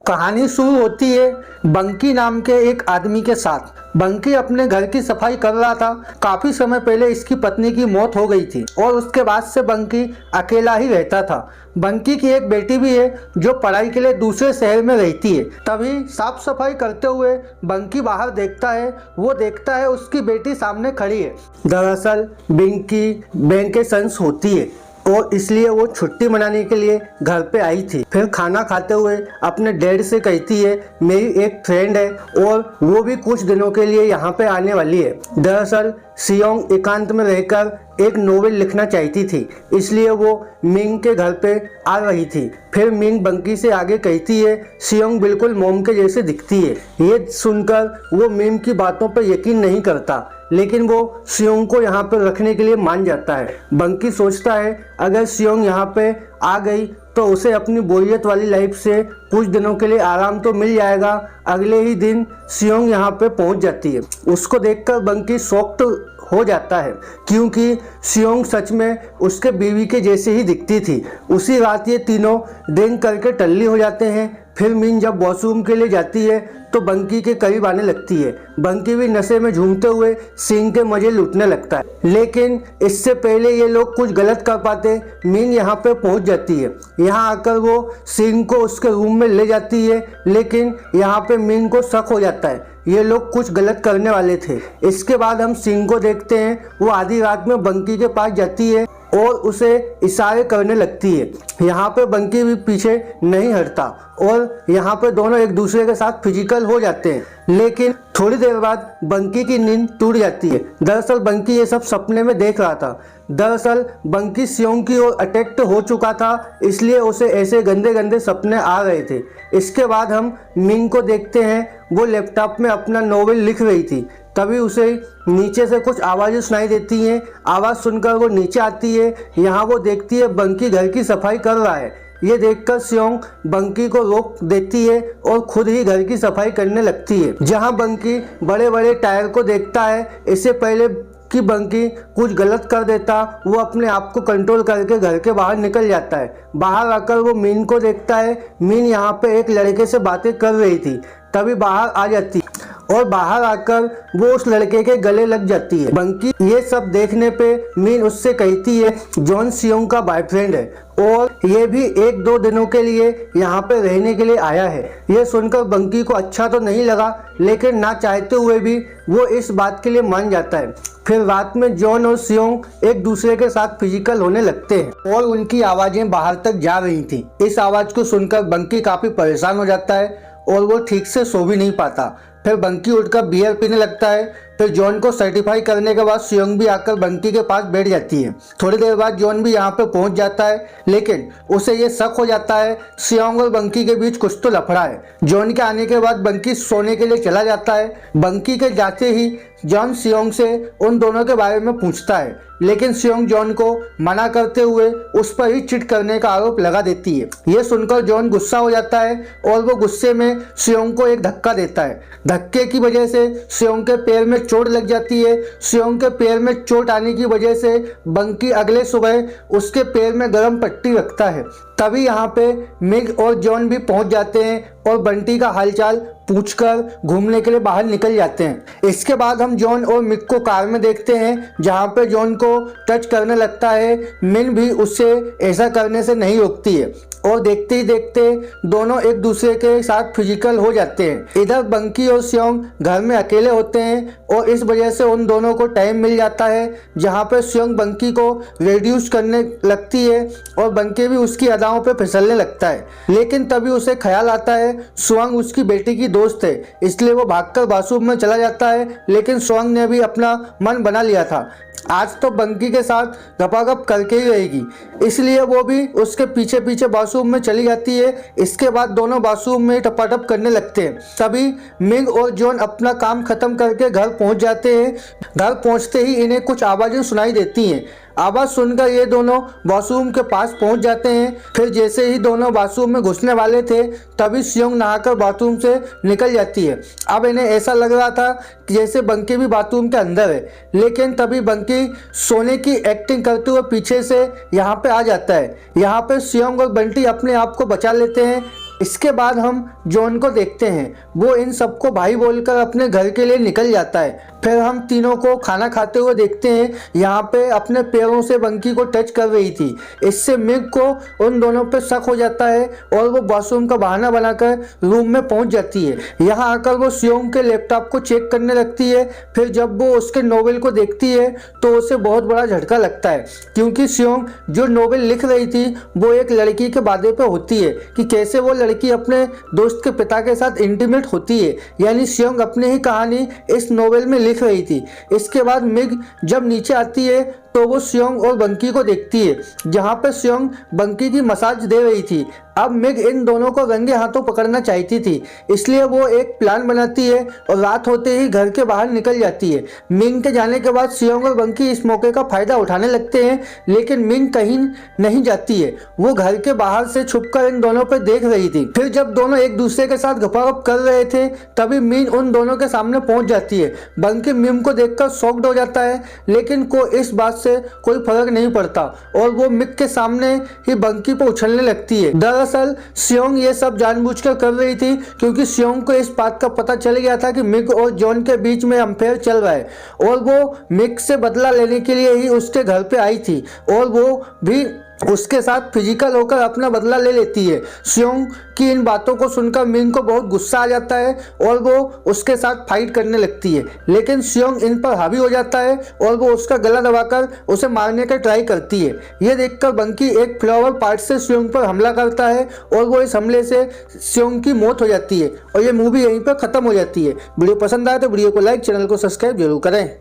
कहानी शुरू होती है बंकी नाम के एक आदमी के साथ। बंकी अपने घर की सफाई कर रहा था। काफी समय पहले इसकी पत्नी की मौत हो गई थी और उसके बाद से बंकी अकेला ही रहता था। बंकी की एक बेटी भी है जो पढ़ाई के लिए दूसरे शहर में रहती है। तभी साफ सफाई करते हुए बंकी बाहर देखता है। वो देखता है उसकी बेटी सामने खड़ी है। दरअसल बंकी वेकेशंस होती है और इसलिए वो छुट्टी मनाने के लिए घर पे आई थी। फिर खाना खाते हुए अपने डैड से कहती है मेरी एक फ्रेंड है और वो भी कुछ दिनों के लिए यहाँ पे आने वाली है। दरअसल सियोंग एकांत में रहकर एक नोवेल लिखना चाहती थी, इसलिए वो मिंग के घर पे आ रही थी। फिर मिंग बंकी से आगे कहती है सियोंग बिल्कुल मोम के जैसे दिखती है। ये सुनकर वो मिंग की बातों पर यकीन नहीं करता, लेकिन वो सियोंग को यहाँ पर रखने के लिए मान जाता है। बंकी सोचता है अगर सियोंग यहाँ पे आ गई तो उसे अपनी बोरियत वाली लाइफ से कुछ दिनों के लिए आराम तो मिल जाएगा। अगले ही दिन सियोंग यहाँ पे पहुँच जाती है। उसको देखकर बंकी शॉक्ड हो जाता है क्योंकि सियोंग सच में उसके बीवी के जैसे ही दिखती थी। उसी रात ये तीनों ड्रिंक करके टल्ली हो जाते हैं। फिर मिन जब वॉशरूम के लिए जाती है तो बंकी के करीब आने लगती है। बंकी भी नशे में झूमते हुए सिंह के मजे लूटने लगता है, लेकिन इससे पहले ये लोग कुछ गलत कर पाते मिन यहाँ पे पहुँच जाती है। यहाँ आकर वो सिंह को उसके रूम में ले जाती है, लेकिन यहाँ पे मिन को शक हो जाता है ये लोग कुछ गलत करने वाले थे। इसके बाद हम सिंह को देखते हैं। वो आधी रात में बंकी के पास जाती है और उसे इशारे करने लगती है। यहाँ पे बंकी भी पीछे नहीं हटता और यहाँ पे दोनों एक दूसरे के साथ फिजिकल हो जाते हैं, लेकिन थोड़ी देर बाद बंकी की नींद टूट जाती है। दरअसल बंकी ये सब सपने में देख रहा था। दरअसल बंकी सियोंग की ओर अटैक्ट हो चुका था, इसलिए उसे ऐसे गंदे गंदे सपने आ रहे थे। इसके बाद हम मिंग को देखते हैं। वो लैपटॉप में अपना नोवेल लिख रही थी। तभी उसे नीचे से कुछ आवाज़ें सुनाई देती हैं। आवाज़ सुनकर वो नीचे आती है। यहाँ वो देखती है बंकी घर की सफाई कर रहा है। ये देखकर सियोंग बंकी को रोक देती है और खुद ही घर की सफाई करने लगती है। जहाँ बंकी बड़े बड़े टायर को देखता है। इससे पहले कि बंकी कुछ गलत कर देता, वो अपने आप को कंट्रोल करके घर के बाहर निकल जाता है। बाहर आकर वो मीन को देखता है। मीन यहाँ पे एक लड़के से बातें कर रही थी। तभी बाहर आ जाती और बाहर आकर वो उस लड़के के गले लग जाती है। बंकी ये सब देखने पे मीन उससे कहती है जॉन सियोंग का बॉयफ्रेंड है और ये भी एक दो दिनों के लिए यहाँ पे रहने के लिए आया है। ये सुनकर बंकी को अच्छा तो नहीं लगा, लेकिन ना चाहते हुए भी वो इस बात के लिए मान जाता है। फिर रात में जॉन और सियोंग एक दूसरे के साथ फिजिकल होने लगते हैं और उनकी आवाज़ें बाहर तक जा रही थी। इस आवाज़ को सुनकर बंकी काफ़ी परेशान हो जाता है और वो ठीक से सो भी नहीं पाता। फिर बंकी उठकर बियर पीने लगता है। फिर जॉन को सर्टिफाई करने के बाद सियोंग भी आकर बंकी के पास बैठ जाती है। थोड़ी देर बाद जॉन भी यहाँ पे पहुँच जाता है, लेकिन उसे ये शक हो जाता है सियोंग और बंकी के बीच कुछ तो लफड़ा है। जॉन के आने के बाद बंकी सोने के लिए चला जाता है। बंकी के जाते ही जॉन सियोंग से उन दोनों के बारे में पूछता है, लेकिन सियोंग जॉन को मना करते हुए उस पर ही चिट करने का आरोप लगा देती है। ये सुनकर जॉन गुस्सा हो जाता है और वो गुस्से में सियोंग को एक धक्का देता है। धक्के की वजह से सियोंग के पैर में चोट लग जाती है। सियोंग के पैर में चोट आने की वजह से बंकी अगले सुबह उसके पैर में गर्म पट्टी रखता है। तभी यहाँ पे मिग और जॉन भी पहुंच जाते हैं और बंटी का हालचाल पूछकर घूमने के लिए बाहर निकल जाते हैं। इसके बाद हम जॉन और मिग को कार में देखते हैं, जहाँ पे जॉन को टच करने लगता है। मिन भी उससे ऐसा करने से नहीं रोकती है और देखते ही देखते दोनों एक दूसरे के साथ फिजिकल हो जाते हैं। इधर बंकी और सियोंग घर में अकेले होते हैं और इस वजह से उन दोनों को टाइम मिल जाता है, जहाँ पे सियोंग बंकी को रिड्यूस करने लगती है और बंकी भी उसकी अदाओं पे फिसलने लगता है। लेकिन तभी उसे ख्याल आता है सुअंग उसकी बेटी की दोस्त है, इसलिए वो भागकर बाथरूम में चला जाता है। लेकिन सुअंग ने भी अपना मन बना लिया था, आज तो बंकी के साथ गपागप करके ही रहेगी, इसलिए वो भी उसके पीछे पीछे बाथरूम में चली जाती है। इसके बाद दोनों बाथरूम में टपाटप करने लगते हैं। तभी मिंग और जॉन अपना काम खत्म करके घर पहुंच जाते हैं। घर पहुंचते ही इन्हें कुछ आवाज़ें सुनाई देती हैं। आवाज़ सुनकर ये दोनों वॉशरूम के पास पहुंच जाते हैं। फिर जैसे ही दोनों वॉशरूम में घुसने वाले थे, तभी सियोंग नहाकर बाथरूम से निकल जाती है। अब इन्हें ऐसा लग रहा था कि जैसे बंकी भी बाथरूम के अंदर है, लेकिन तभी बंकी सोने की एक्टिंग करते हुए पीछे से यहाँ पे आ जाता है। यहाँ पे सियोंग और बंटी अपने आप को बचा लेते हैं। इसके बाद हम जॉन को देखते हैं, वो इन सबको भाई बोलकर अपने घर के लिए निकल जाता है। फिर हम तीनों को खाना खाते हुए देखते हैं, यहाँ पे अपने पैरों से बंकी को टच कर रही थी। इससे मिग को उन दोनों पे शक हो जाता है और वो वॉशरूम का बहाना बनाकर रूम में पहुंच जाती है। यहाँ आकर वो सियोंग के लैपटॉप को चेक करने लगती है। फिर जब वो उसके नोवेल को देखती है तो उसे बहुत बड़ा झटका लगता है, क्योंकि सियोंग जो नोवेल लिख रही थी वो एक लड़की के बारे पे होती है कि कैसे वो लड़की अपने दोस्त के पिता के साथ इंटीमेट होती है। यानी सियोंग अपनी ही कहानी इस नोवेल में लिख रही थी। इसके बाद मिग जब नीचे आती है तो वो सियोंग और बंकी को देखती है, जहाँ पे सियोंग बंकी की मसाज दे रही थी। अब मिग इन दोनों को रंगे हाथों पकड़ना चाहती थी, इसलिए वो एक प्लान बनाती है और रात होते ही घर के बाहर निकल जाती है। मिंग के जाने के बाद सियोंग और बंकी इस मौके का फायदा उठाने लगते हैं, लेकिन मिंग कहीं नहीं जाती है। वो घर के बाहर से छुपकर इन दोनों पर देख रही थी। फिर जब दोनों एक दूसरे के साथ गपागप कर रहे थे तभी मिंग उन दोनों के सामने पहुंच जाती है। बंकी मिंग को देखकर शॉक्ड हो जाता है, लेकिन को इस बात से कोई फर्क नहीं पड़ता और वो मिग के सामने ही बंकी पर उछलने लगती है। दरअसल सियोंग ये सब जानबूझकर कर रही थी, क्योंकि सियोंग को इस बात का पता चल गया था कि मिग और जॉन के बीच में अफेयर चल रहा है और वो मिग से बदला लेने के लिए ही उसके घर पे आई थी और वो भी उसके साथ फिजिकल होकर अपना बदला ले लेती है। सियोंग की इन बातों को सुनकर मिंग को बहुत गुस्सा आ जाता है और वो उसके साथ फाइट करने लगती है, लेकिन सियोंग इन पर हावी हो जाता है और वो उसका गला दबाकर उसे मारने का ट्राई करती है। ये देखकर बंकी एक फ्लावर पार्ट से सियोंग पर हमला करता है और वो इस हमले से सियोंग की मौत हो जाती है और ये मूवी यहीं पर खत्म हो जाती है। वीडियो पसंद आए तो वीडियो को लाइक, चैनल को सब्सक्राइब जरूर करें।